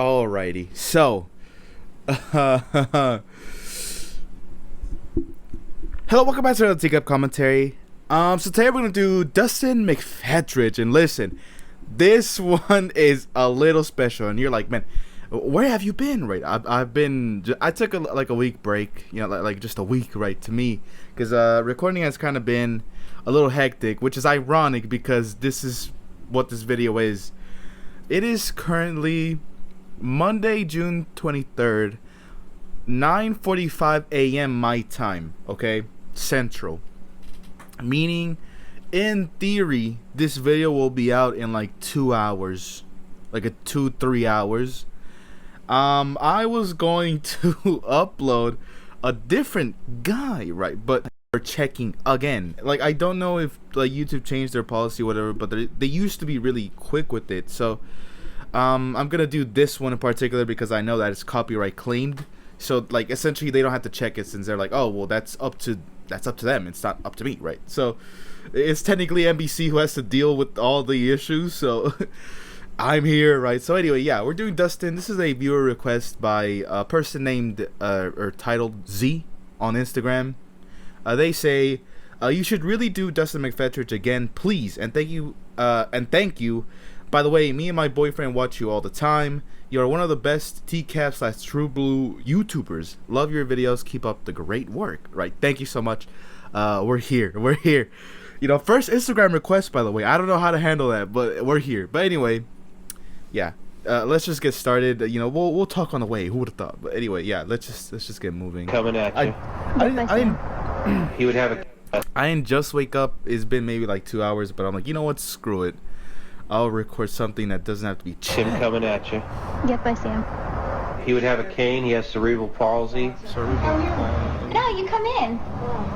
Alrighty, so hello, welcome back to another Take Up Commentary. So today we're gonna do Dustin McPhetridge, and listen, this one is a little special, and you're like, man, where have you been? Right, I took a week break, you know, like just a week, right, to me, because recording has kind of been a little hectic, which is ironic because this is what this video is. It is currently Monday, June 23rd, 9:45 a.m. my time, okay, Central. Meaning, in theory, this video will be out in like 2 hours, like 2-3 hours. I was going to upload a different guy, right? But we're checking again. Like, I don't know if like YouTube changed their policy or whatever, but they used to be really quick with it. So I'm gonna do this one in particular because I know that it's copyright claimed. So like essentially they don't have to check it since they're like, oh well, that's up to them. It's not up to me, right? So it's technically NBC who has to deal with all the issues. So I'm here, right? So anyway, yeah, we're doing Dustin. This is a viewer request by a person named or titled Z on Instagram. They say you should really do Dustin McPhetridge again, please, and thank you. By the way, me and my boyfriend watch you all the time. You are one of the best TCAP / True Blue YouTubers. Love your videos. Keep up the great work. Right? Thank you so much. We're here. We're here. You know, first Instagram request, by the way. I don't know how to handle that, but we're here. But anyway, yeah. Let's just get started. You know, we'll talk on the way. Who would have thought? But anyway, yeah. Let's just get moving. Coming at you. He would have a. I didn't just wake up. It's been maybe like 2 hours, but I'm like, you know what? Screw it. I'll record something that doesn't have to be Him coming at you. Yep, I see him. He would have a cane. He has cerebral palsy. No, you come in.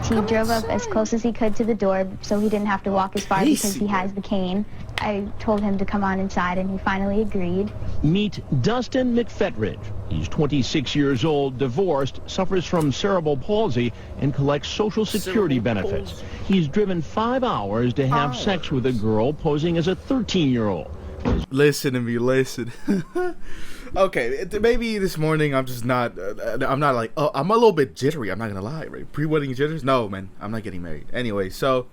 He drove up as close as he could to the door so he didn't have to walk as far because he has the cane. I told him to come on inside and he finally agreed. Meet Dustin McPhetridge. He's 26 years old, divorced, suffers from cerebral palsy, and collects Social Security benefits. He's driven 5 hours to have sex with a girl posing as a 13-year-old. Listen to me, listen. Okay, maybe this morning I'm just not, I'm not like, oh, I'm a little bit jittery, I'm not gonna lie, right? Pre-wedding jitters? No, man, I'm not getting married. Anyway, so,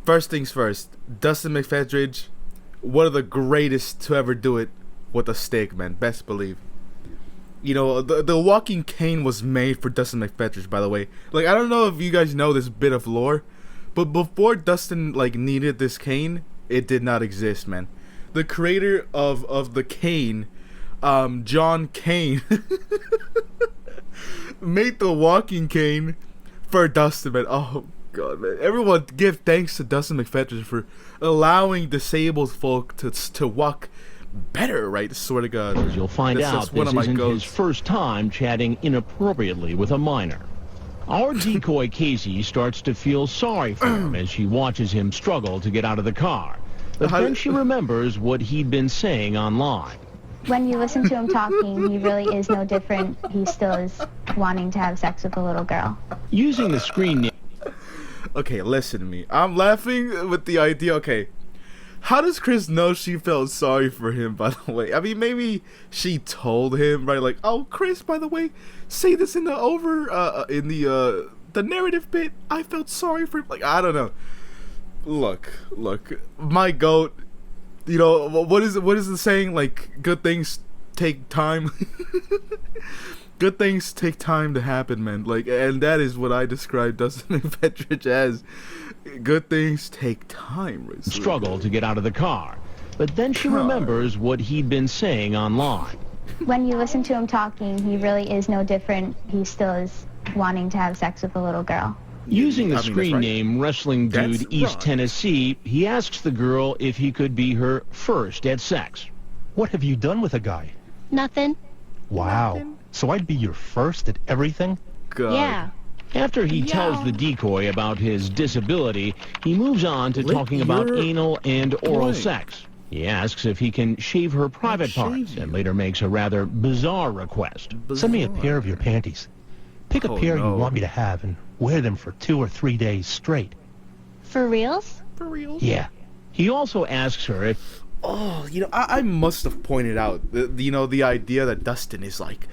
first things first, Dustin McPhetridge, one of the greatest to ever do it with a stick, man, best believe. You know, the walking cane was made for Dustin McPhetridge, by the way. Like, I don't know if you guys know this bit of lore, but before Dustin, like, needed this cane, it did not exist, man. The creator of the cane, John Kane, made the walking cane for Dustin, man. Oh god, man. Everyone give thanks to Dustin McPhetridge for allowing disabled folk to walk better, right? Swear to God. As you'll find out, this isn't his first time chatting inappropriately with a minor. Our decoy Casey starts to feel sorry for him as she watches him struggle to get out of the car. But then she remembers what he'd been saying online. When you listen to him talking, he really is no different. He still is wanting to have sex with a little girl. Using the screen name. Okay, listen to me. I'm laughing with the idea. Okay, how does Chris know she felt sorry for him, by the way? I mean, maybe she told him, right? Like, oh, Chris, by the way, say this in the narrative bit. I felt sorry for him. Like, I don't know. Look, my goat. You know, what is the saying? Like, good things take time. Good things take time to happen, man. Like, and that is what I describe Dustin McPhetridge as. Good things take time. Right? Struggle to get out of the car. But then she remembers what he'd been saying online. When you listen to him talking, he really is no different. He still is wanting to have sex with a little girl. Using the screen name Wrestling Dude East Tennessee, he asks the girl if he could be her first at sex. What have you done with a guy? Nothing. Wow. So I'd be your first at everything? God. Yeah. After he tells the decoy about his disability, he moves on to talking about anal and oral sex. He asks if he can shave her private parts and later makes a rather bizarre request. Send me a pair of your panties. Pick a pair you want me to have and wear them for 2 or 3 days straight. For reals? For real? Yeah. He also asks her if Oh, I must have pointed out, the idea that Dustin is like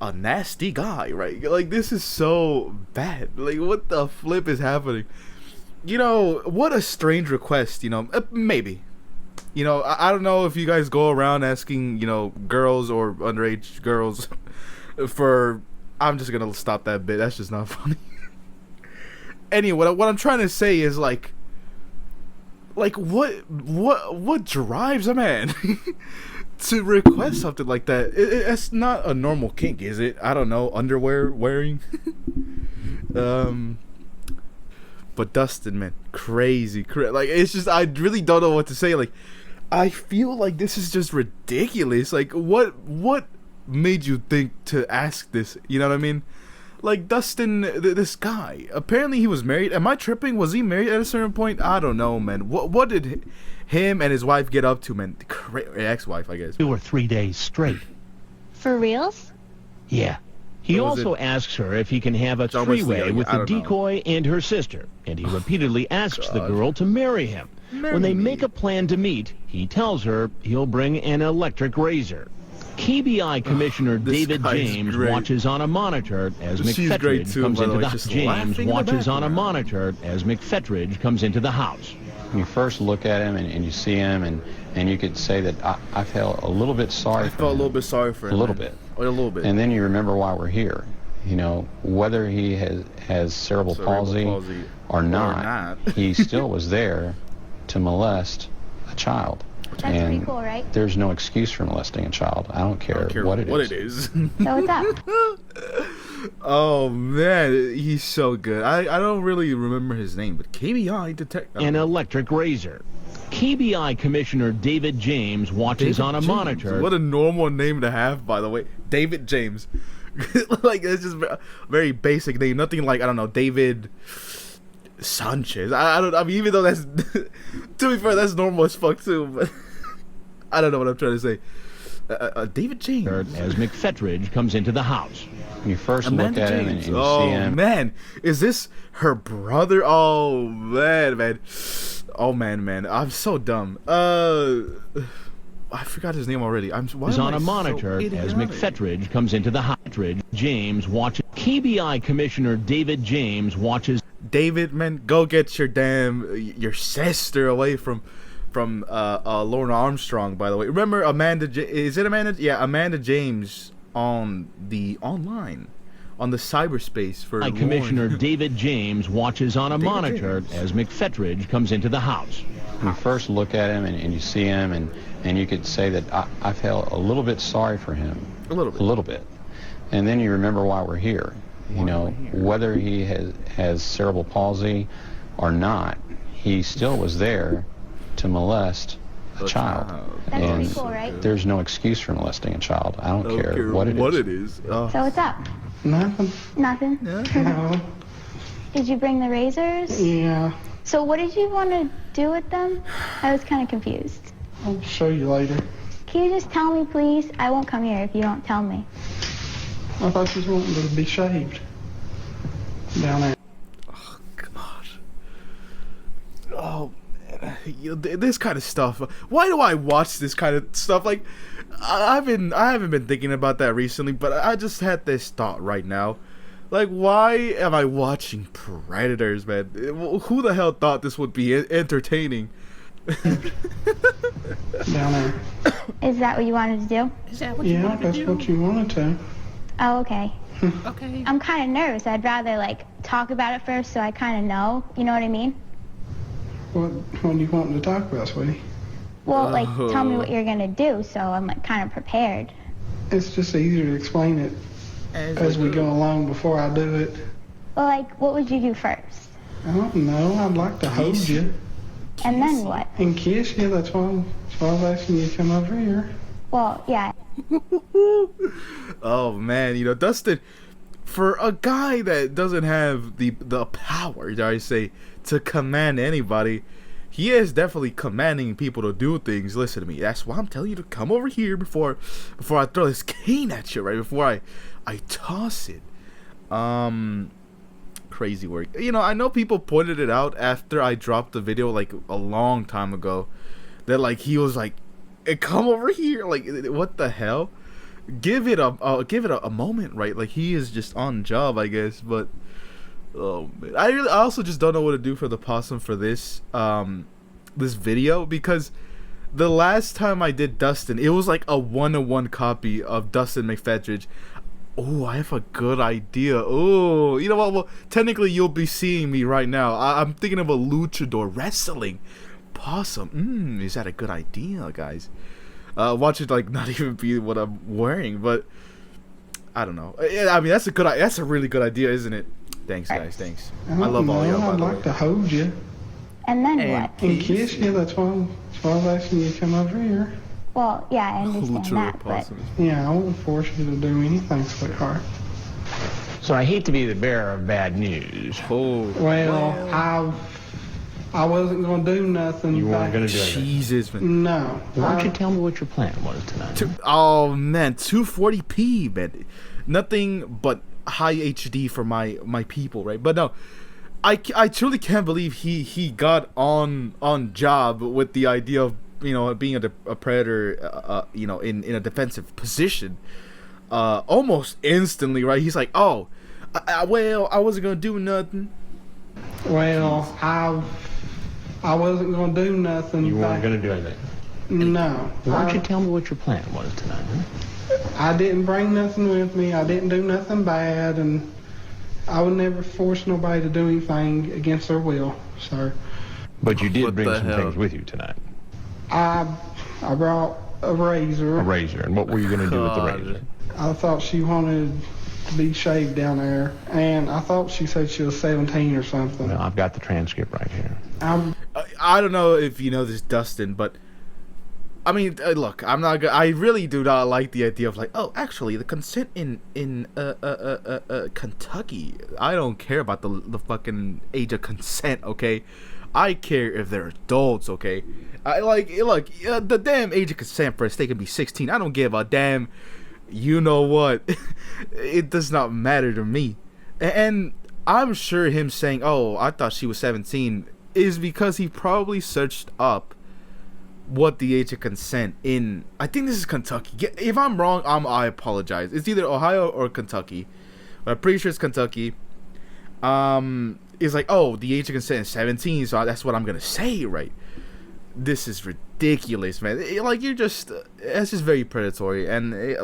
a nasty guy, right? Like, this is so bad. Like, what the flip is happening? What a strange request, maybe. I don't know if you guys go around asking, girls or underage girls for... I'm just gonna stop that bit. That's just not funny. Anyway, what I'm trying to say is, like what drives a man to request something like that? It's not a normal kink, is it? I don't know, underwear wearing. But Dustin, man, crazy. Like, it's just, I really don't know what to say. Like, I feel like this is just ridiculous. Like, what made you think to ask this? You know what I mean? Like, Dustin, this guy, apparently he was married. Am I tripping? Was he married at a certain point? I don't know, man. What did him and his wife get up to, man? Ex-wife, I guess. 2 or 3 days straight. For reals? Yeah. He also asks her if he can have a three-way with the decoy and her sister, and he repeatedly asks the girl to marry him. When they make a plan to meet, he tells her he'll bring an electric razor. KBI Commissioner David James watches on a monitor as McPhetridge comes into the house. James watches on a monitor as McPhetridge comes into the house. You first look at him and you see him and you could say that I felt a little bit sorry for him. I felt a little bit sorry for him. A little bit. A little bit. And then you remember why we're here. Whether he has cerebral palsy or not, he still was there to molest a child. That's and pretty cool, right? There's no excuse for molesting a child. I don't care what it is. So what's up? Oh man, he's so good. I don't really remember his name, but KBI detective. An electric razor. KBI Commissioner David James watches on a monitor. What a normal name to have, by the way. David James. Like, it's just a very basic name. Nothing like, I don't know, David Sanchez. I mean, even though that's, to be fair, that's normal as fuck too, but I don't know what I'm trying to say. David James. As McPhetridge comes into the house. You first look at him and you see him. Oh man, is this her brother? Oh man. Oh man, I'm so dumb. I forgot his name already. He's on a monitor as McPhetridge comes into the house. James watches. KBI Commissioner David James watches. David, man, go get your sister away from Lorna Armstrong. By the way, remember Amanda? Is it Amanda? Yeah, Amanda James on the online. On the cyberspace for Commissioner David James watches on a monitor as McPhetridge comes into the house. You first look at him and you see him and you could say that I felt a little bit sorry for him. A little bit. And then you remember why we're here. Whether he has cerebral palsy or not, he still was there to molest a child. That's and pretty cool, right? There's no excuse for molesting a child. I don't care what it is. So what's up? Nothing. Nothing? No. Did you bring the razors? Yeah. So what did you want to do with them? I was kind of confused. I'll show you later. Can you just tell me, please? I won't come here if you don't tell me. I thought you was wanting to be shaved. Down there. Oh, God. Oh, man. This kind of stuff. Why do I watch this kind of stuff? Like, I haven't been thinking about that recently, but I just had this thought right now. Like, why am I watching Predators, man? Who the hell thought this would be entertaining? Down there. Is that what you wanted to do? Yeah, that's what you wanted to. Oh, okay. Okay. I'm kind of nervous. I'd rather, like, talk about it first so I kind of know. You know what I mean? What do you want to talk about, sweetie? Well, like, tell me what you're going to do so I'm, like, kind of prepared. It's just easier to explain it as we go along before I do it. Well, like, what would you do first? I don't know. I'd like to hold you. And then what? And kiss you. That's why I was asking you to come over here. Well, yeah. Oh man, Dustin, for a guy that doesn't have the power, dare I say, to command anybody, he is definitely commanding people to do things. Listen to me. That's why I'm telling you to come over here before I throw this cane at you, right? Before I toss it. Crazy work. I know people pointed it out after I dropped the video like a long time ago, that like he was like and come over here. Like, what the hell? Give it a moment, right? Like, he is just on job, I guess. But oh man, I also just don't know what to do for the possum for this this video, because the last time I did Dustin, it was like a 1-to-1 copy of Dustin McPhetridge. Oh, I have a good idea. Oh, you know what? Well, technically, you'll be seeing me right now. I'm thinking of a luchador wrestling possum. Is that a good idea, guys? Watch it like not even be what I'm wearing, but I don't know. I mean, that's a really good idea, isn't it? Thanks, guys. Thanks. I love all y'all. I'd like to hold you. And then what? And kiss you. That's why I was asking you to come over here. Well, yeah, I understand that, but... Yeah, I won't force you to do anything, sweetheart. So I hate to be the bearer of bad news. Well, I wasn't going to do nothing. You weren't going to do anything? Jesus, man. No. Why don't you tell me what your plan was tonight? Oh, man, 240p, man. Nothing but high HD for my people, right? But no, I truly can't believe he got on job with the idea of, you know, being a predator, you know, in a defensive position, almost instantly, right? He's like, oh, I wasn't gonna do nothing. Well, I wasn't gonna do nothing. You weren't gonna do anything? No. Why don't you tell me what your plan was tonight? I didn't bring nothing with me. I didn't do nothing bad, and I would never force nobody to do anything against their will, sir. But you did bring some things with you tonight. I brought a razor. A razor. And what were you going to do with the razor? I thought she wanted to be shaved down there, and I thought she said she was 17 or something. Well, I've got the transcript right here. I don't know if you know this, Dustin, but I mean, look, I really do not like the idea of like, oh, actually, the consent in Kentucky. I don't care about the fucking age of consent, okay? I care if they're adults, okay? The damn age of consent for a state can be 16. I don't give a damn. You know what? It does not matter to me. And I'm sure him saying, oh, I thought she was 17, is because he probably searched up what the age of consent in, I think this is Kentucky. If I'm wrong, I apologize. It's either Ohio or Kentucky. But I'm pretty sure it's Kentucky. It's like, oh, the age of consent is 17, so that's what I'm gonna say, right? This is ridiculous, man. You're just, it's just very predatory, and I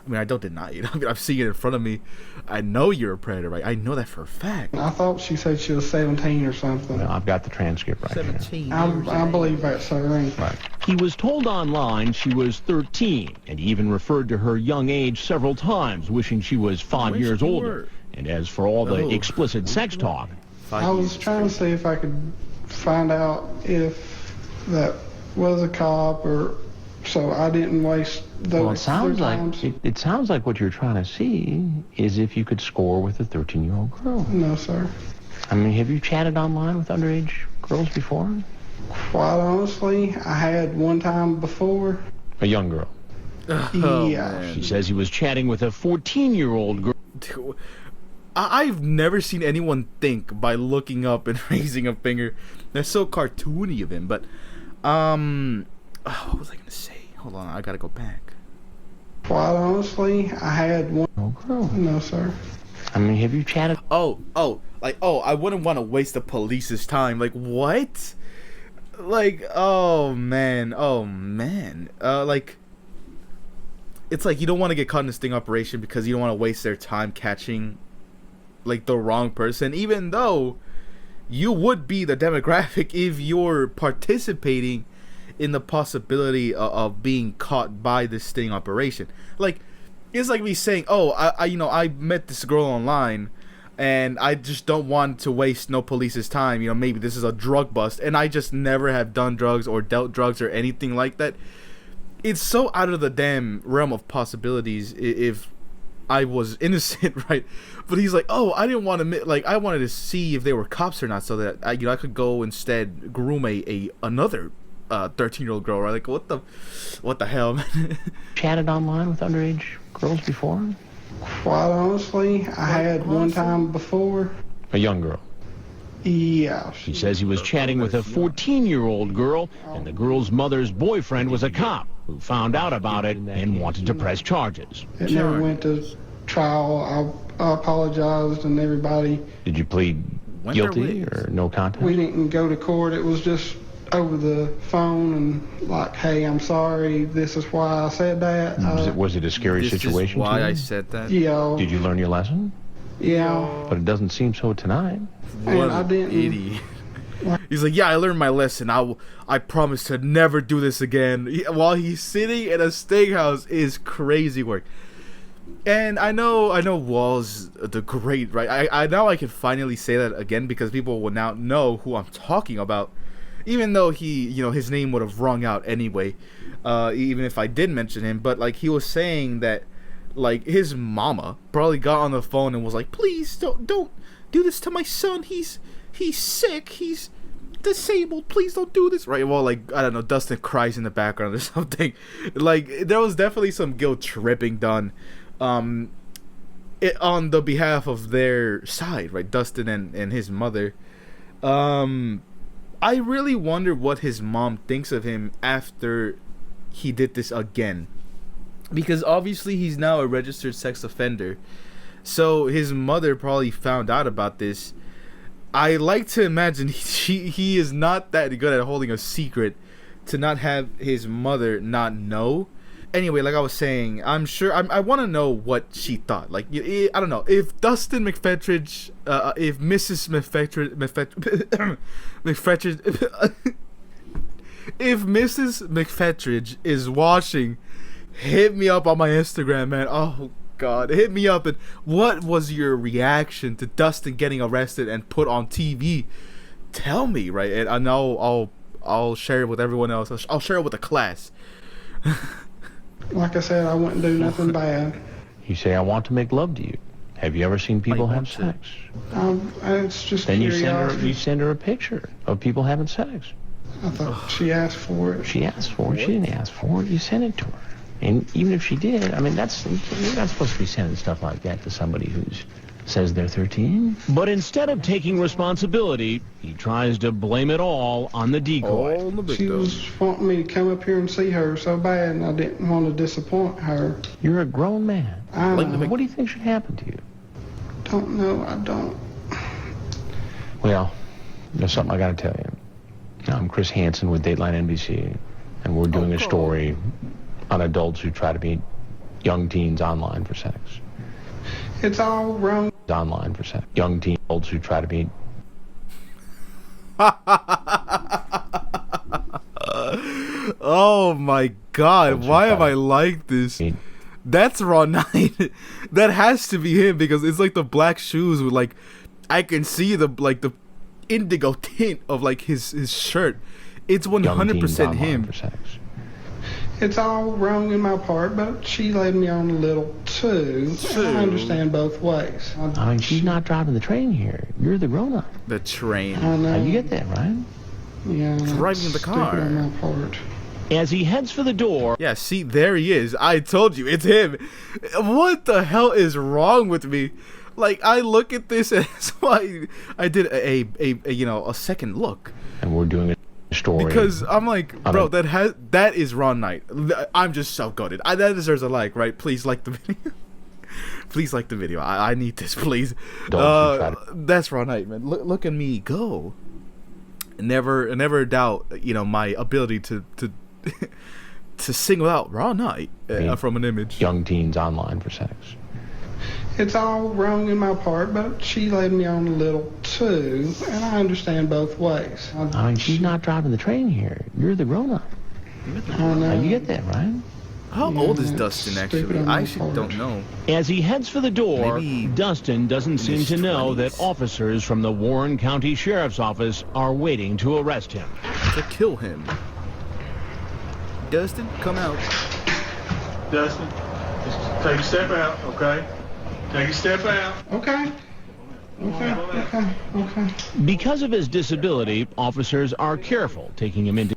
mean, I don't deny it. I mean, I've seen it in front of me. I know you're a predator, right? I know that for a fact. I thought she said she was 17 or something. Well, I've got the transcript right 17 here. I believe that, sir. Right. He was told online she was 13, and he even referred to her young age several times, wishing she was 5 years older. And as for all the explicit sex talk... I was trying to see if I could find out if that was a cop, or so I didn't waste those. Well, it sounds like what you're trying to see is if you could score with a 13-year-old girl. No, sir. I mean, have you chatted online with underage girls before? Quite honestly, I had one time before. A young girl? Yeah. She says he was chatting with a 14-year-old girl. I've never seen anyone think by looking up and raising a finger. That's so cartoony of him. But, what was I gonna say? Hold on, I gotta go back. Quite honestly, I had one. Oh, girl. No, sir. I mean, have you chatted? I wouldn't want to waste the police's time. Like, what? Oh man. It's like you don't want to get caught in a sting operation because you don't want to waste their time catching the wrong person, even though you would be the demographic if you're participating in the possibility of being caught by this sting operation. It's like me saying, oh, I met this girl online and I just don't want to waste no police's time. Maybe this is a drug bust and I just never have done drugs or dealt drugs or anything like that. It's so out of the damn realm of possibilities if I was innocent, right? But he's like, oh, I didn't want to I wanted to see if they were cops or not, so that I could go instead groom another 13-year-old girl, right? What the hell, man? Chatted online with underage girls before? Quite honestly, I had one time before. A young girl? Yeah. She says he was chatting with a 14-year-old girl, and the girl's mother's boyfriend was a cop who found out about it and wanted to press charges. It never went to trial. I apologized, and everybody... Did you plead guilty or no contest? We didn't go to court. It was just over the phone and like, hey, I'm sorry. This is why I said that. Was it a scary situation? This is why I said that? Yeah. Did you learn your lesson? Yeah. But it doesn't seem so tonight. What an idiot. He's like, yeah, I learned my lesson. I promise to never do this again. While he's sitting in a steakhouse is crazy work. And I know Wall's the great, right? I now I can finally say that again because people will now know who I'm talking about. Even though his name would have rung out anyway, even if I did mention him. But like he was saying that, like his mama probably got on the phone and was like, please don't do this to my son. He's sick. He's disabled. Please don't do this. Right? Well, like I don't know. Dustin cries in the background or something. Like there was definitely some guilt tripping done, on the behalf of their side, right? Dustin and his mother. I really wonder what his mom thinks of him after he did this again. Because obviously he's now a registered sex offender. So his mother probably found out about this. I like to imagine he is not that good at holding a secret to not have his mother not know. Anyway, like I was saying, I'm sure I want to know what she thought. Like I don't know if Dustin McPhetridge, if Mrs. McPhetridge, if Mrs. McPhetridge is watching, hit me up on my Instagram, man. Oh God, hit me up. And what was your reaction to Dustin getting arrested and put on TV? Tell me, right? And I know I'll share it with everyone else. I'll share it with the class. Like I said, I wouldn't do nothing bad. You say, I want to make love to you. Have you ever seen people have sex? It's just then curiosity. you send her a picture of people having sex. I thought she asked for it. She asked for it. She didn't ask for it. You sent it to her. And even if she did, I mean, you're not supposed to be sending stuff like that to somebody who says they're 13. But instead of taking responsibility, he tries to blame it all on the decoy. She was wanting me to come up here and see her so bad, and I didn't want to disappoint her. You're a grown man. What do you think should happen to you? Don't know. I don't. Well, there's something I got to tell you. I'm Chris Hansen with Dateline NBC, and we're doing a story on adults who try to meet young teens online for sex. It's all wrong. Online for sex. Young teen adults who try to meet. Oh my God! Why am I like this? That's Raw Knight. That has to be him because it's like the black shoes with like, I can see the indigo tint of like his shirt. It's 100% him. For sex. It's all wrong in my part, but she led me on a little too. I understand both ways. I mean, she's not driving the train here. You're the grown-up. The train. I know. You get that, right? Yeah. Driving the car. Stupid on my part. As he heads for the door... Yeah, see, there he is. I told you, it's him. What the hell is wrong with me? Like, I look at this and that's why I did a second look. And we're doing a story. Because I'm like, bro, that is Raw Knight. I'm just so goated. That deserves a like, right? Please like the video. Please like the video. I need this, please. That's Raw Knight, man. Look at me go. Never doubt, my ability to to single out Raw Knight from an image. Young teens online for sex. It's all wrong in my part, but she led me on a little too, and I understand both ways. I mean, she's not driving the train here. You're the grown-up. I know. You get that, right? How old is Dustin, actually? I actually don't know. As he heads for the door, Maybe Dustin doesn't seem to know that officers from the Warren County Sheriff's Office are waiting to arrest him. To kill him. Dustin, come out. Dustin, just take a step out, okay? Take a step out. Okay. Because of his disability, officers are careful taking him into...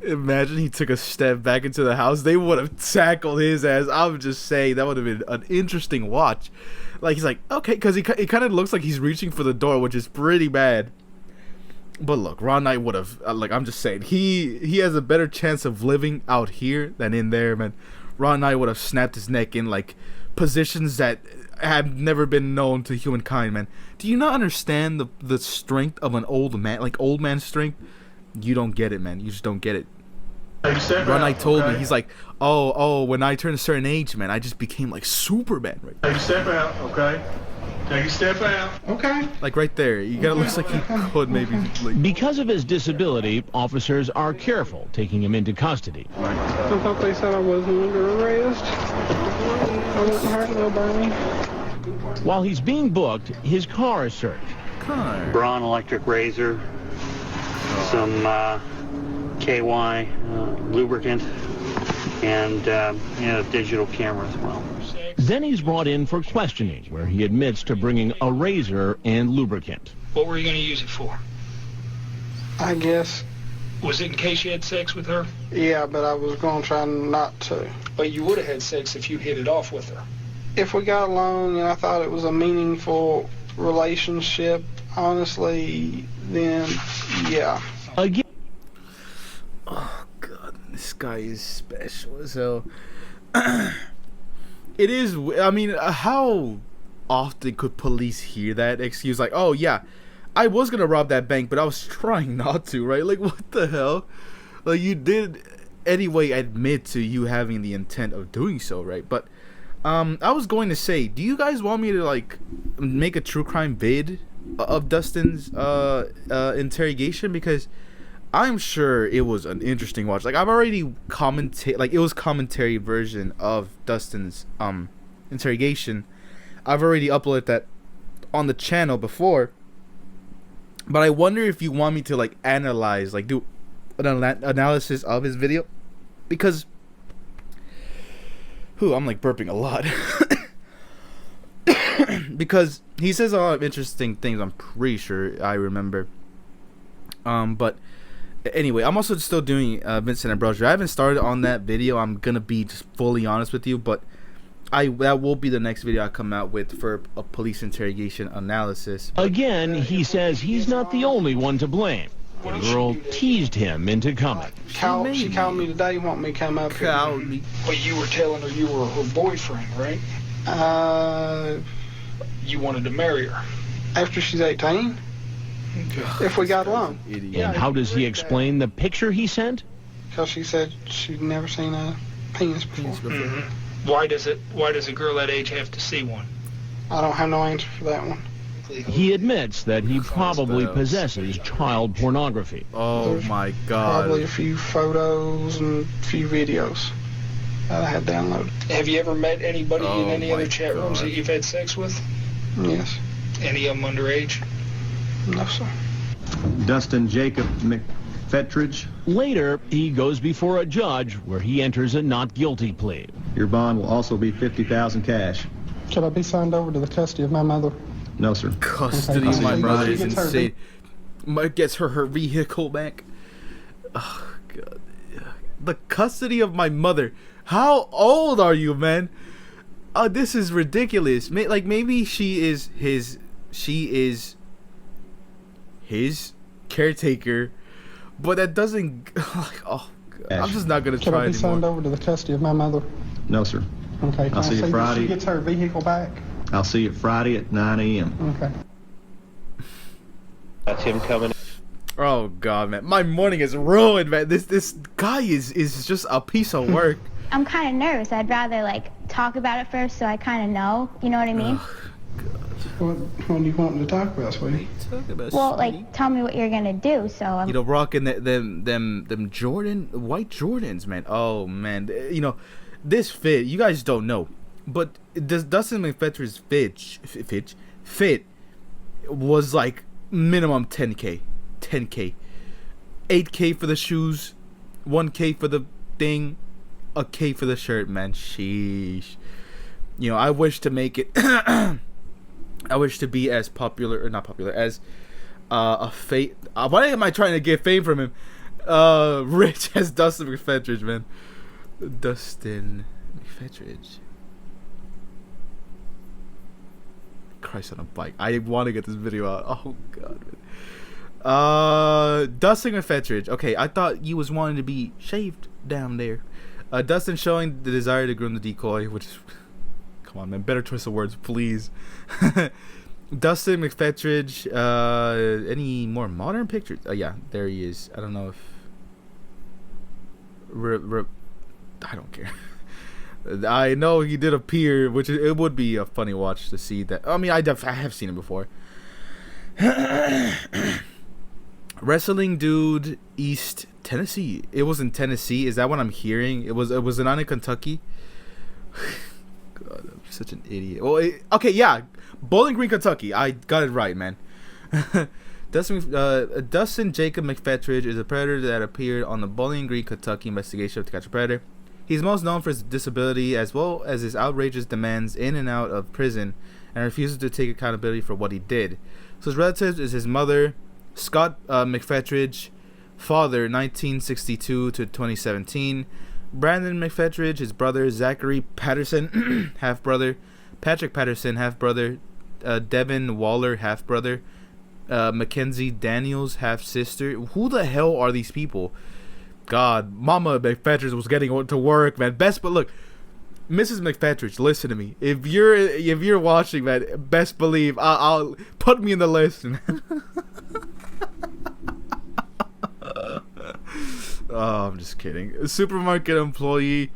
Imagine he took a step back into the house. They would have tackled his ass. I'm just saying that would have been an interesting watch. Like, he's like, okay, because it kind of looks like he's reaching for the door, which is pretty bad. But look, Ron Knight would have, like, I'm just saying, he has a better chance of living out here than in there, man. Ron Knight would have snapped his neck in, like, positions that have never been known to humankind, man. Do you not understand the strength of an old man, like, old man strength? You don't get it, man. You just don't get it. Ron Knight told me, he's like, oh, when I turned a certain age, man, I just became like Superman, right? Take a step out, okay? Take a step out. Okay. Like right there, you gotta looks like he could maybe. Like... Because of his disability, officers are careful taking him into custody. I thought they said I wasn't under arrest. I wasn't hurting nobody. While he's being booked, his car is searched. Braun electric razor, some KY lubricant, and digital camera as well. Then he's brought in for questioning, where he admits to bringing a razor and lubricant. What were you going to use it for? I guess. Was it in case you had sex with her? Yeah, but I was going to try not to. But you would have had sex if you hit it off with her. If we got along and I thought it was a meaningful relationship, honestly, then yeah. Again. Oh God, this guy is special as hell. It is. I mean, how often could police hear that excuse? Like, oh yeah, I was gonna rob that bank, but I was trying not to. Right? Like, what the hell? Like, you did anyway admit to you having the intent of doing so, right? But I was going to say, do you guys want me to like make a true crime vid of Dustin's interrogation? Because I'm sure it was an interesting watch. Like, I've already like it was commentary version of Dustin's interrogation. I've already uploaded that on the channel before. But I wonder if you want me to like analyze, like do an analysis of his video, because I'm like burping a lot. Because he says a lot of interesting things. I'm pretty sure I remember. But anyway, I'm also still doing Vincent and Browser. I haven't started on that video. I'm gonna be just fully honest with you, but that will be the next video I come out with for a police interrogation analysis. Again, he says he's not the only one to blame. The girl teased him into coming. She called me today, wanting me to come up here. Well, you were telling her you were her boyfriend, right? You wanted to marry her. After she's 18? If we got along. And how does he explain the picture he sent? Because she said she'd never seen a penis before. Mm-hmm. Why does a girl that age have to see one? I don't have no answer for that one. He admits that he probably possesses child pornography. Oh my God. Probably a few photos and a few videos that I had downloaded. Have you ever met anybody in any other chat rooms that you've had sex with? Yes. Any of them underage? No, sir. Dustin Jacob McPhetridge. Later, he goes before a judge where he enters a not guilty plea. Your bond will also be $50,000 cash. Should I be signed over to the custody of my mother? No, sir. Custody of my mother is insane. Gets her vehicle back. Oh, God. The custody of my mother. How old are you, man? This is ridiculous. Like, maybe she is his caretaker, but that doesn't. Like, oh, God. I'm just not gonna try anymore. Should I be signed over to the custody of my mother? No, sir. Okay. I'll see you Friday. She gets her vehicle back. I'll see you Friday at 9 a.m. Okay. That's him coming. Oh God, man, my morning is ruined, man. This guy is just a piece of work. I'm kind of nervous. I'd rather like talk about it first, so I kind of know. You know what I mean? What do you want to talk about, sweetie? Well, like, tell me what you're gonna do. So I'm. Rocking them white Jordans, man. Oh man, this fit. You guys don't know, but Dustin McPhetridge's fit was like minimum 10K, 8K for the shoes, 1K for the thing, a K for the shirt, man. Sheesh. I wish to make it. I wish to be as popular, or not popular, as a fame. Why am I trying to get fame from him? Rich as Dustin McPhetridge, man. Dustin McPhetridge. Christ on a bike. I want to get this video out. Oh god, man. Dustin McPhetridge. Okay, I thought you was wanting to be shaved down there. Dustin showing the desire to groom the decoy, which is, come on, man, better choice of words, please. Dustin McPhetridge. Any more modern pictures? Oh yeah, there he is. I don't know if. I don't care. I know he did appear, which it would be a funny watch to see that. I mean, I have seen him before. Wrestling dude, East Tennessee. It was in Tennessee. Is that what I'm hearing? It was not in Kentucky. God, I'm such an idiot. Well, okay, yeah, Bowling Green, Kentucky. I got it right, man. Dustin Jacob McPhetridge is a predator that appeared on the Bowling Green, Kentucky investigation of To Catch a Predator. He's most known for his disability as well as his outrageous demands in and out of prison and refuses to take accountability for what he did. So his relatives is his mother, Scott McPhetridge, father 1962 to 2017, Brandon McPhetridge, his brother, Zachary Patterson, half-brother, Patrick Patterson, half-brother, Devin Waller, half-brother, Mackenzie Daniels, half-sister. Who the hell are these people? God, Mama McPhetridge was getting to work, man. But look, Mrs. McPhetridge, listen to me. If you're watching, man, best believe I'll put me in the list. Oh, I'm just kidding. A supermarket employee.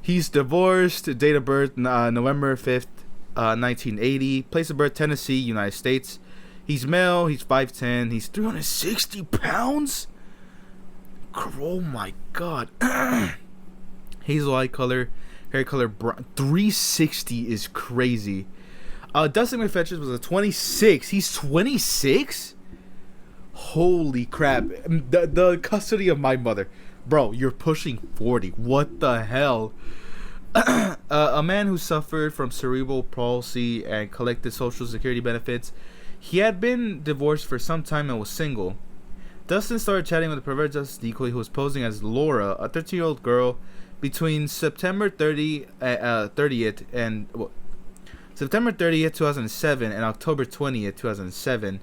He's divorced. Date of birth November 5th, 1980. Place of birth Tennessee, United States. He's male. He's 5'10". He's 360 pounds. Oh my god. Hazel eye color, hair color brown. 360 is crazy. Dustin McPhetridge was a 26. He's 26? Holy crap. The custody of my mother. Bro, you're pushing 40. What the hell? A man who suffered from cerebral palsy and collected social security benefits. He had been divorced for some time and was single. Dustin started chatting with a perverted justice decoy who was posing as Laura, a 13-year-old girl, between September 30th, 2007 and October 20th, 2007.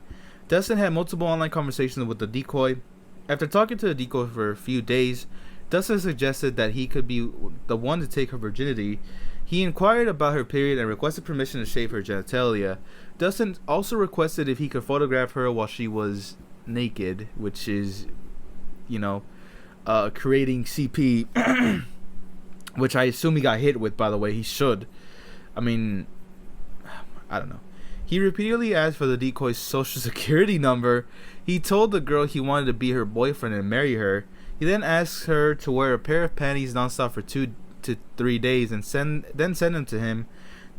Dustin had multiple online conversations with the decoy. After talking to the decoy for a few days, Dustin suggested that he could be the one to take her virginity. He inquired about her period and requested permission to shave her genitalia. Dustin also requested if he could photograph her while she was naked, which is, creating CP, which I assume he got hit with, by the way. He should. I mean, I don't know. He repeatedly asked for the decoy's social security number. He told the girl he wanted to be her boyfriend and marry her. He then asked her to wear a pair of panties nonstop for 2 to 3 days and send them to him.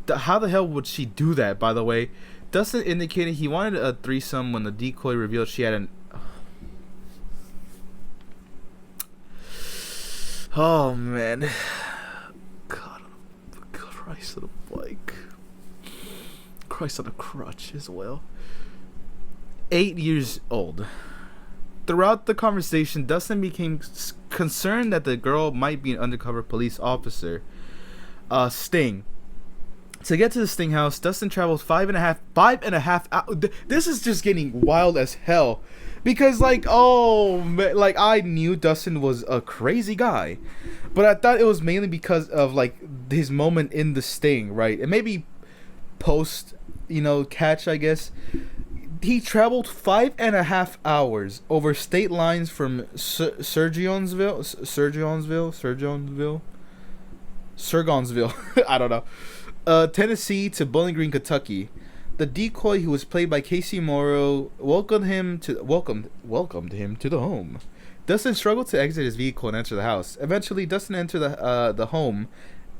How the hell would she do that, by the way? Dustin indicated he wanted a threesome when the decoy revealed she had an... Oh, man. God, Christ on a bike. Christ on a crutch as well. 8 years old. Throughout the conversation, Dustin became concerned that the girl might be an undercover police officer. Sting. To get to the Sting house, Dustin traveled 5.5 hours. This is just getting wild as hell. Because, I knew Dustin was a crazy guy. But I thought it was mainly because of, his moment in the Sting, right? And maybe post, catch, I guess. He traveled 5.5 hours over state lines from Surgeonsville, I don't know. Tennessee to Bowling Green, Kentucky. The decoy, who was played by Casey Morrow, welcomed him to the home. Dustin struggled to exit his vehicle and enter the house. Eventually, Dustin entered the home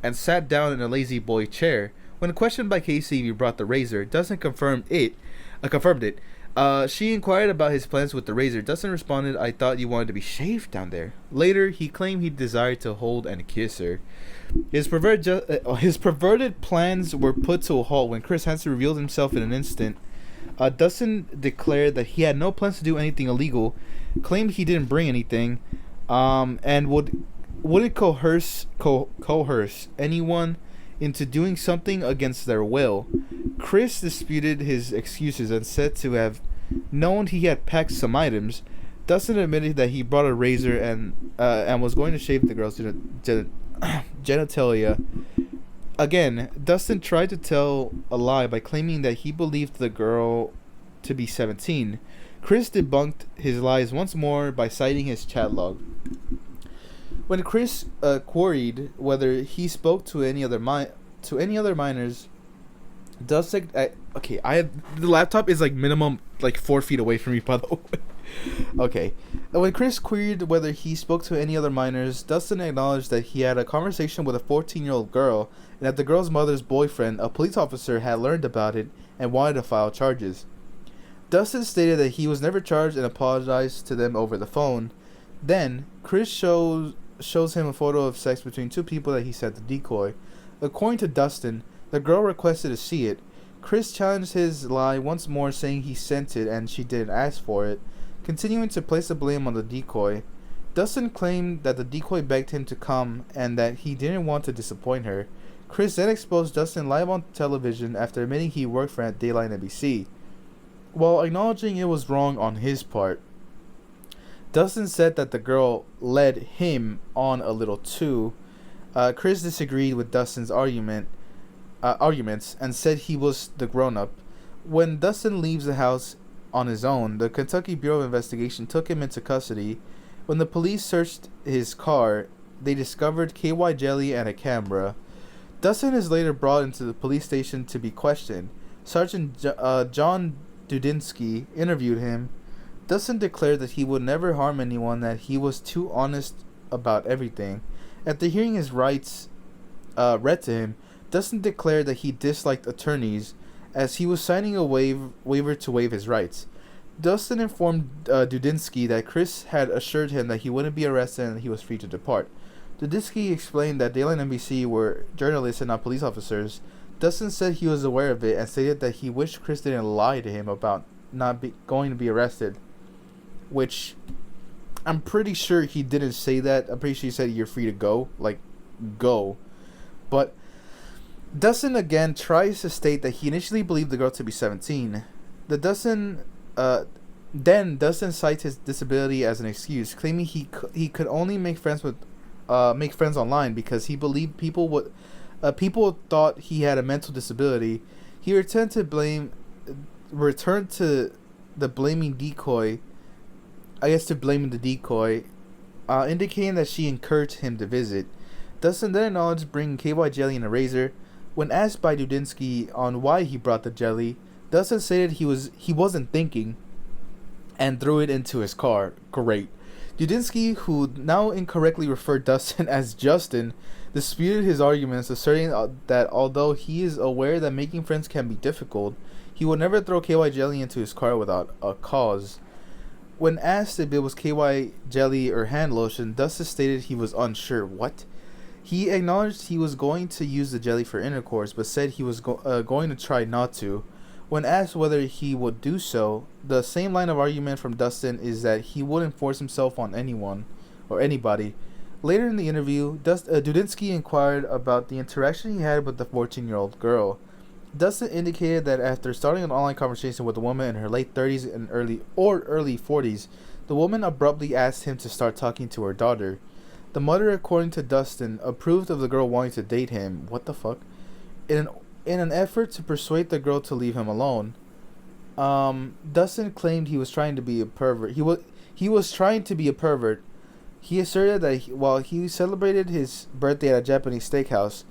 and sat down in a lazy boy chair. When questioned by Casey if he brought the razor, Dustin confirmed it. She inquired about his plans with the razor. Dustin responded, "I thought you wanted to be shaved down there." Later, he claimed he desired to hold and kiss her. His perverted plans were put to a halt when Chris Hansen revealed himself in an instant. Dustin declared that he had no plans to do anything illegal, claimed he didn't bring anything, and wouldn't coerce anyone into doing something against their will. Chris disputed his excuses and said to have known he had packed some items. Dustin admitted that he brought a razor and was going to shave the girl's genitalia. Again, Dustin tried to tell a lie by claiming that he believed the girl to be 17. Chris debunked his lies once more by citing his chat log. When Chris queried whether he spoke to any other minors, Dustin the laptop is like minimum like 4 feet away from me, by the way. Okay. When Chris queried whether he spoke to any other minors, Dustin acknowledged that he had a conversation with a 14-year-old girl and that the girl's mother's boyfriend, a police officer, had learned about it and wanted to file charges. Dustin stated that he was never charged and apologized to them over the phone. Then, Chris shows him a photo of sex between two people that he sent to decoy. According to Dustin, the girl requested to see it. Chris challenged his lie once more, saying he sent it and she didn't ask for it, continuing to place the blame on the decoy. Dustin claimed that the decoy begged him to come and that he didn't want to disappoint her. Chris then exposed Dustin live on television after admitting he worked for Daylight NBC. While acknowledging it was wrong on his part, Dustin said that the girl led him on a little too. Chris disagreed with Dustin's arguments and said he was the grown-up. When Dustin leaves the house on his own, the Kentucky Bureau of Investigation took him into custody. When the police searched his car, they discovered KY jelly and a camera. Dustin is later brought into the police station to be questioned. Sergeant John Dudinsky interviewed him. Dustin declared that he would never harm anyone, that he was too honest about everything. After hearing his rights read to him, Dustin declared that he disliked attorneys, as he was signing a waiver to waive his rights. Dustin informed Dudinsky that Chris had assured him that he wouldn't be arrested and he was free to depart. Dudinsky explained that Daylight NBC were journalists and not police officers. Dustin said he was aware of it and stated that he wished Chris didn't lie to him about going to be arrested, which I'm pretty sure he didn't say that. I'm pretty sure he said you're free to go, like go. But Dustin again tries to state that he initially believed the girl to be 17. Then Dustin cites his disability as an excuse, claiming he could only make friends online because he believed people thought he had a mental disability. He returned to blaming the decoy, indicating that she encouraged him to visit. Dustin then acknowledged bringing KY jelly and a razor. When asked by Dudinsky on why he brought the jelly, Dustin stated he wasn't thinking and threw it into his car. Great. Dudinsky, who now incorrectly referred Dustin as Justin, disputed his arguments, asserting that although he is aware that making friends can be difficult, he would never throw KY jelly into his car without a cause. When asked if it was KY jelly or hand lotion, Dustin stated he was unsure. What? He acknowledged he was going to use the jelly for intercourse, but said he was going to try not to. When asked whether he would do so, the same line of argument from Dustin is that he wouldn't force himself on anyone or anybody. Later in the interview, Dudinsky inquired about the interaction he had with the 14-year-old girl. Dustin indicated that after starting an online conversation with a woman in her late 30s and early 40s, the woman abruptly asked him to start talking to her daughter. The mother, according to Dustin, approved of the girl wanting to date him. What the fuck? In an effort to persuade the girl to leave him alone, Dustin claimed he was trying to be a pervert. He was trying to be a pervert. He asserted that while he celebrated his birthday at a Japanese steakhouse,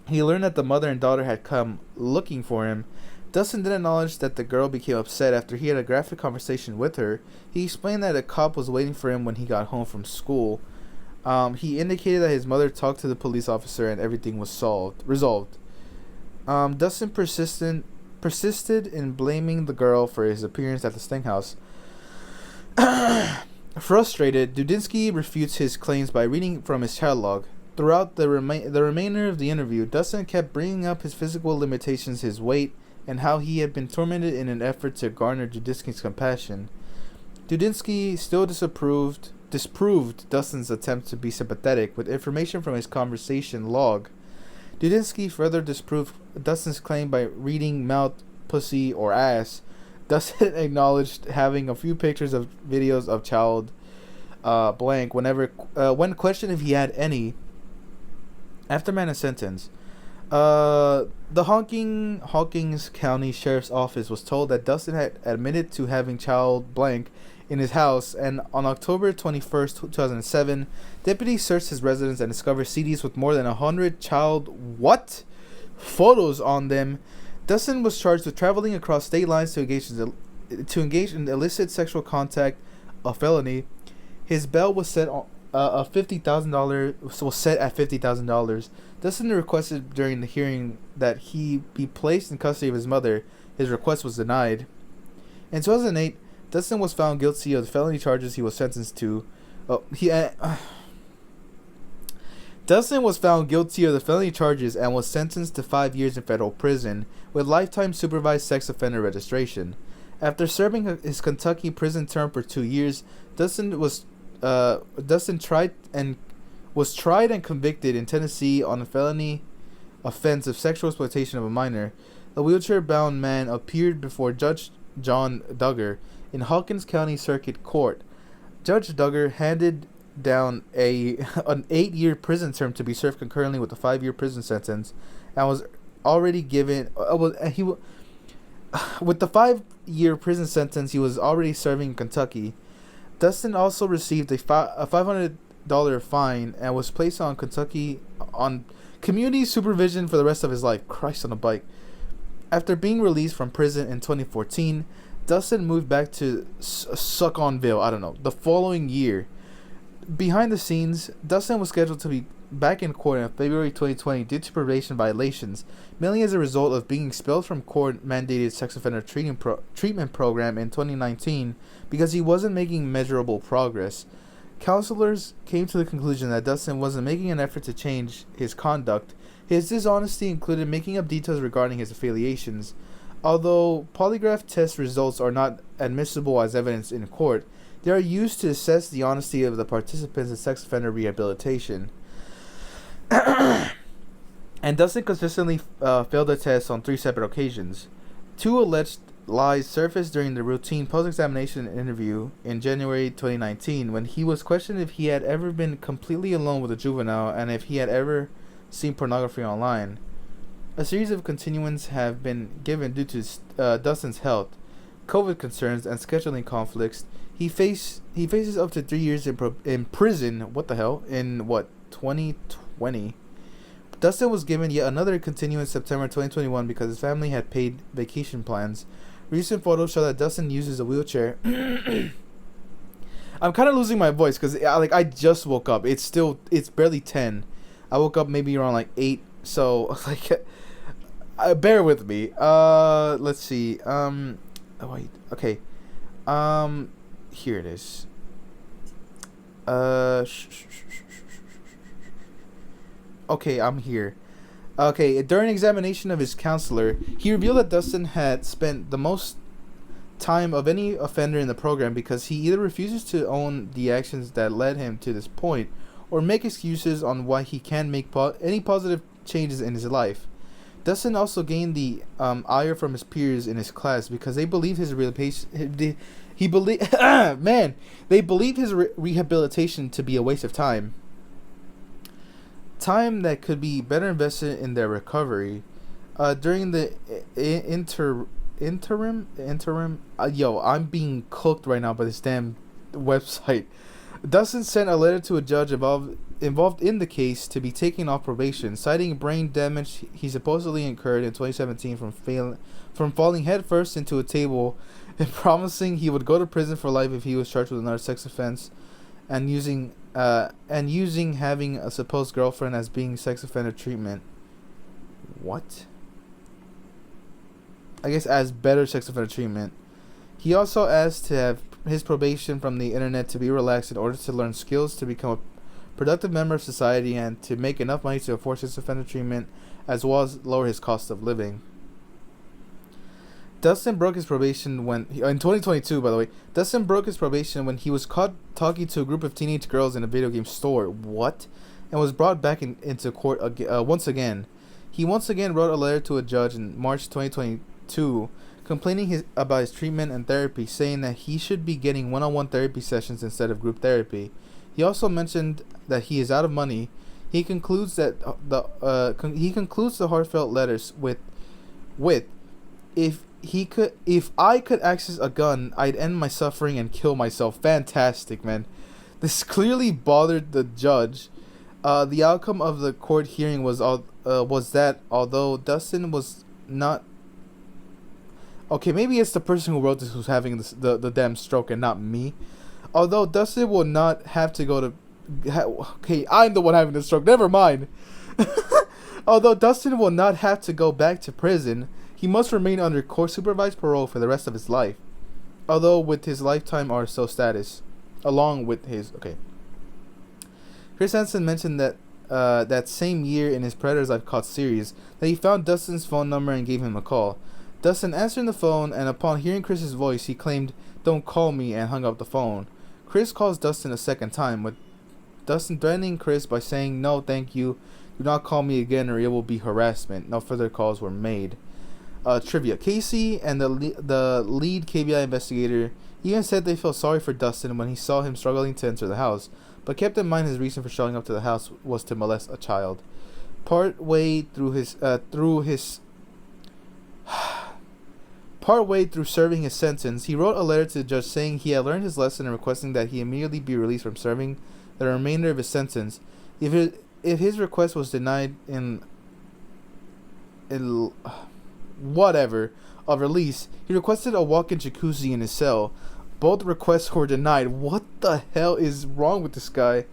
he learned that the mother and daughter had come looking for him. Dustin then acknowledged that the girl became upset after he had a graphic conversation with her. He explained that a cop was waiting for him when he got home from school. He indicated that his mother talked to the police officer and everything was resolved. Dustin persisted in blaming the girl for his appearance at the steakhouse. Frustrated, Dudinsky refutes his claims by reading from his chat log. Throughout the remainder of the interview, Dustin kept bringing up his physical limitations, his weight, and how he had been tormented in an effort to garner Dudinsky's compassion. Dudinsky still disproved Dustin's attempt to be sympathetic with information from his conversation log. Dudinsky further disproved Dustin's claim by reading mouth, pussy, or ass. Dustin acknowledged having a few pictures of videos of child blank when questioned if he had any. After Mana's sentence, the Hawkins County Sheriff's Office was told that Dustin had admitted to having child blank in his house, and on October 21st, 2007, deputies searched his residence and discovered CDs with more than 100 child photos on them. Dustin was charged with traveling across state lines to engage in illicit sexual contact, a felony. His bail was set on $50,000. Dustin requested during the hearing that he be placed in custody of his mother. His request was denied. In 2008, Dustin was found guilty of the felony charges he was sentenced to. Dustin was found guilty of the felony charges and was sentenced to 5 years in federal prison with lifetime supervised sex offender registration. After serving his Kentucky prison term for 2 years, Dustin tried and convicted in Tennessee on a felony offense of sexual exploitation of a minor. The wheelchair-bound man appeared before Judge John Duggar in Hawkins County Circuit Court. Judge Duggar handed down an 8-year prison term to be served concurrently with a 5-year prison sentence, and was already given. With the 5-year prison sentence he was already serving in Kentucky. Dustin also received a $500 fine and was placed on community supervision for the rest of his life. Christ on a bike. After being released from prison in 2014, Dustin moved back to Succonville, the following year. Behind the scenes, Dustin was scheduled to be back in court in February 2020 due to probation violations, mainly as a result of being expelled from court-mandated sex offender treatment program in 2019 because he wasn't making measurable progress. Counselors came to the conclusion that Dustin wasn't making an effort to change his conduct. His dishonesty included making up details regarding his affiliations. Although polygraph test results are not admissible as evidence in court, they are used to assess the honesty of the participants in sex offender rehabilitation. And Dustin consistently failed the test on 3 separate occasions. 2 alleged lies surfaced during the routine post-examination interview in January 2019 when he was questioned if he had ever been completely alone with a juvenile and if he had ever seen pornography online. A series of continuances have been given due to Dustin's health, COVID concerns, and scheduling conflicts. He faces up to 3 years in prison. What the hell? In 2020. Dustin was given yet another continuance in September 2021 because his family had paid vacation plans. Recent photos show that Dustin uses a wheelchair. I'm kind of losing my voice because I just woke up. It's barely 10. I woke up maybe around 8. So bear with me. Let's see. Wait. Okay. Here it is. Okay, I'm here. Okay, during examination of his counselor, he revealed that Dustin had spent the most time of any offender in the program because he either refuses to own the actions that led him to this point or make excuses on why he can't make any positive changes in his life. Dustin also gained the ire from his peers in his class because they believed his rehabilitation to be a waste of time. Time that could be better invested in their recovery. During the interim. I'm being cooked right now by this damn website. Dustin sent a letter to a judge involved in the case to be taken off probation, citing brain damage he supposedly incurred in 2017 from falling headfirst into a table, and promising he would go to prison for life if he was charged with another sex offense, and using having a supposed girlfriend as being sex offender treatment. What? I guess as better sex offender treatment. He also asked to have his probation from the internet to be relaxed in order to learn skills to become a productive member of society and to make enough money to afford sex offender treatment, as well as lower his cost of living. Dustin broke his probation in 2022, by the way. Dustin broke his probation when he was caught talking to a group of teenage girls in a video game store. What? And was brought back into court once again. He once again wrote a letter to a judge in March 2022 complaining about his treatment and therapy, saying that he should be getting one-on-one therapy sessions instead of group therapy. He also mentioned that he is out of money. He concludes that the heartfelt letters with if I could access a gun, I'd end my suffering and kill myself. Fantastic, man. This clearly bothered the judge. The outcome of the court hearing was that although Dustin was not... Okay, maybe it's the person who wrote this who's having the damn stroke and not me. Although Dustin will not have to go to... Okay, I'm the one having the stroke. Never mind. Although Dustin will not have to go back to prison, he must remain under court-supervised parole for the rest of his life. Although with his lifetime or so status. Along with his... Okay. Chris Hansen mentioned that that same year in his Predators I've Caught series that he found Dustin's phone number and gave him a call. Dustin answered the phone, and upon hearing Chris's voice, he claimed, "Don't call me," and hung up the phone. Chris calls Dustin a second time, with Dustin threatening Chris by saying, "No, thank you. Do not call me again or it will be harassment." No further calls were made. Trivia. Casey and the lead KBI investigator even said they felt sorry for Dustin when he saw him struggling to enter the house, but kept in mind his reason for showing up to the house was to molest a child. Partway through serving his sentence, he wrote a letter to the judge saying he had learned his lesson and requesting that he immediately be released from serving the remainder of his sentence. If his request was denied of release, he requested a walk-in jacuzzi in his cell. Both requests were denied. What the hell is wrong with this guy?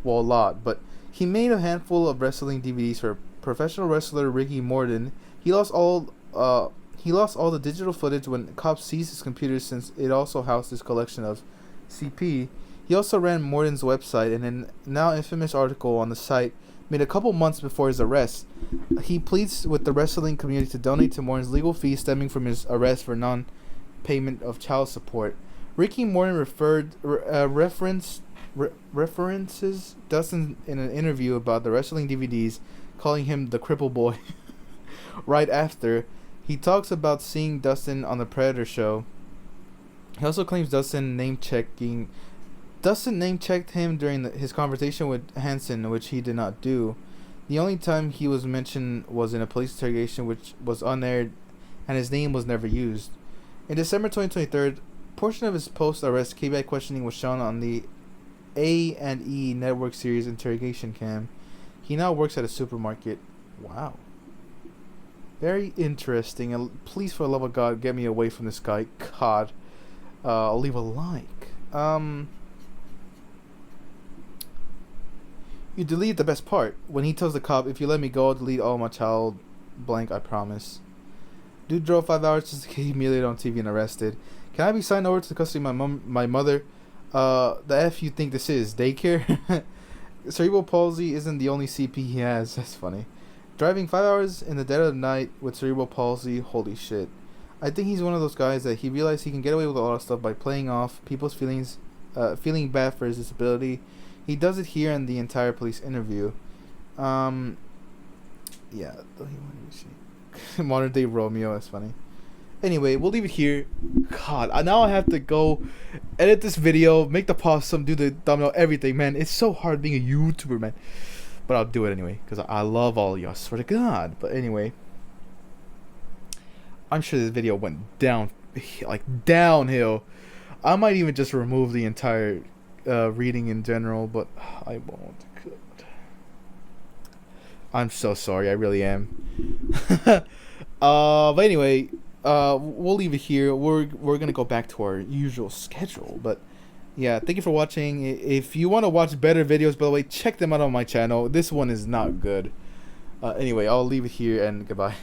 Well, a lot, but he made a handful of wrestling DVDs for professional wrestler Ricky Morton. He lost all the digital footage when cops seized his computer, since it also housed his collection of CP. He also ran Morton's website, and an now infamous article on the site made a couple months before his arrest. He pleads with the wrestling community to donate to Morton's legal fees stemming from his arrest for non-payment of child support. Ricky Morton references Dustin in an interview about the wrestling DVDs, calling him the cripple boy. Right after, he talks about seeing Dustin on the Predator show. He also claims Dustin name-checked him during his conversation with Hansen, which he did not do. The only time he was mentioned was in a police interrogation, which was unaired, and his name was never used. In December 2023, portion of his post-arrest KBI questioning was shown on the A&E network series Interrogation Cam. He now works at a supermarket. Wow. Very interesting. And please, for the love of God, get me away from this guy. God. I'll leave a like. You delete the best part. When he tells the cop, "If you let me go, I'll delete all my child blank, I promise." Dude drove 5 hours just to get humiliated on TV and arrested. Can I be signed over to the custody of my mother? The F you think this is? Daycare? Cerebral palsy isn't the only CP he has. That's funny. Driving 5 hours in the dead of the night with cerebral palsy. Holy shit. I think he's one of those guys that he realized he can get away with a lot of stuff by playing off people's feelings, feeling bad for his disability. He does it here in the entire police interview. Yeah. Modern day Romeo. That's funny. Anyway, we'll leave it here. God, now I have to go edit this video, make the possum, do the thumbnail, everything, man. It's so hard being a YouTuber, man. But I'll do it anyway, because I love all of y'all, I swear to God. But anyway, I'm sure this video went downhill. I might even just remove the entire reading in general, but I won't. God. I'm so sorry, I really am. But anyway, we'll leave it here. We're gonna go back to our usual schedule, but yeah, thank you for watching. If you want to watch better videos, by the way, check them out on my channel. This one is not good. Anyway, I'll leave it here and goodbye.